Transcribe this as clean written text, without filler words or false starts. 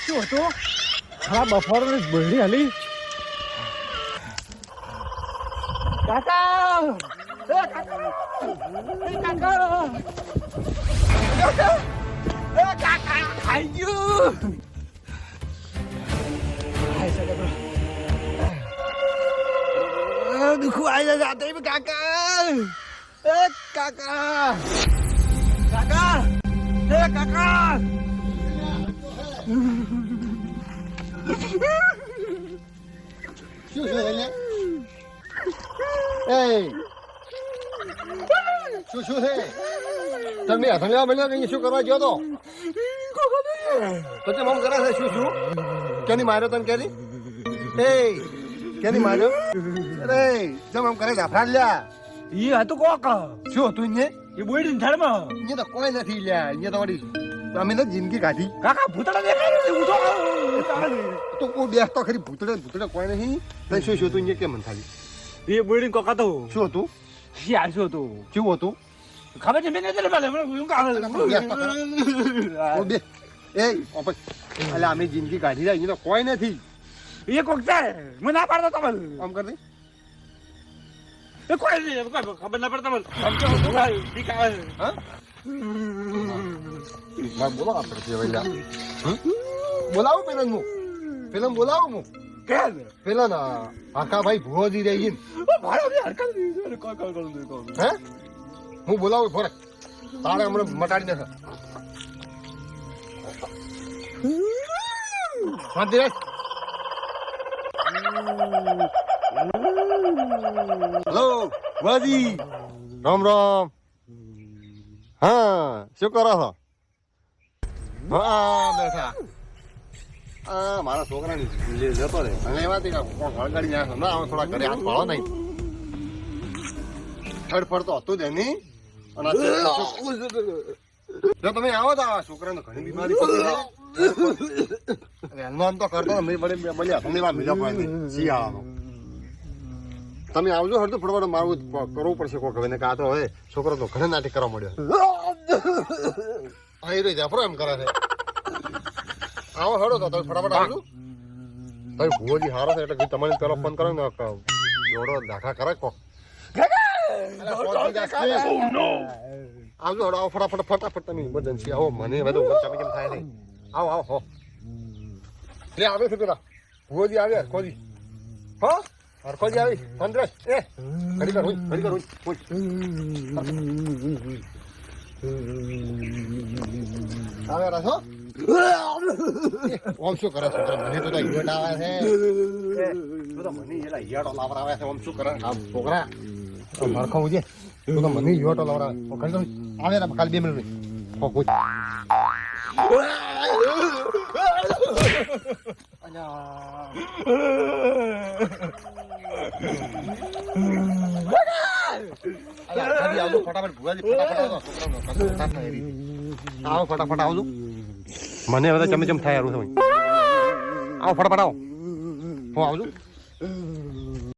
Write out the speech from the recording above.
શું હતું? હા બફોરની બળી હાલી. કાકા! કાકા ખાઈ ગયું. દુખું આવી જાતે કાકા. કાકા કાકા કાકા શું છે એને? એ શું છે? તમે મને શું કરવા ગયો તો? તો મમ કરે છે શું કેની માર્યો તને કેની? એ કેની માર્યો? અરે જમ આમ કરે જાફરા લ્યા. એ હતું કોક. શું હતું ને? એ બોડી ધર્મ. અહીંયા તો કોઈ નથી લ્યા. અહીંયા તો વળી અમે તો જિંદગી કાઢી. કાકા ભૂતડા દેખાય છે. ઉઠો તો કોઈ બેસતો ખરી ભૂતડે કોઈ નહીં. તને શું હતું અહીંયા કેમ થાલી? એ બોડી કોક હતો. શું હતું? શું હતું? શું હતું? ખબર છે મેં નથી એ એટલે અમે જિંદગી કાઢી રહ્યા અહીંયા તો કોઈ નથી. એ કોક છે. મને ના પાડતો તમે આમ કરી એ કોઈ નહીં. ખબર ના પડતા મને બોલો આપણે બોલાવું પેલા બોલાવું હું પેલા ના આખા ભાઈ ભુવાજી રહી હે હું બોલાવું ફરક તારે હમણાં મટાડી નાખે શાંતિ રાખ. હેલો ભુવાજી રામ રામ. હા શું કરો છો? હા બેઠા. મારા છોકરાની જતો રે અને એમાંથી કોણ હળગાડી નાખો ના હવે થોડા ઘરે હાથ પાડો નહીં. થડ તો હતું જ એની. જો તમે આવો તો આ છોકરાને ઘણી બીમારી હનુમાન તો કરતો મળ્યા તમને મિલા પડે શિયાળાનો. તમે આવજો હરતું ફટફટ મારું કરવું પડશે કોઈ હવે કે આ તો હવે છોકરો તો ઘણા નાટક કરવા મળ્યો. હા એ જાફરો એમ કરે છે. આવો હડો તો તમે ફટાફટ આવજો. તમે ભુવોજી હારો છે એટલે તમારે પેલો ફોન કરો ને દોડો દાખા કરે કોક. આવજો હડો આવો ફટાફટ તમે ઇમરજન્સી આવો મને બધું તમે કેમ થાય નહીં. આવો હો લે આવે છે પેલા ભુવોજી આવે હરખોજી. હો હરખોજી આવી પંદરસ એ ઘડી કર આવે રાખો. ઓમ શું કરે છે મને તો ઈવટ આવે છે. મને એલા ઈયાડો લાવરાવે છે. ઓમ શું કરે આ છોકરા હરખો ઉજે તો મને ઈવટો લાવરાવે. આવે ને કાલ 2 મિનિટ હો પૂછ. ફટાફટ આવજો. મને બધા ચમચમ થાય આવો ફટાફટ આવો હું આવજો.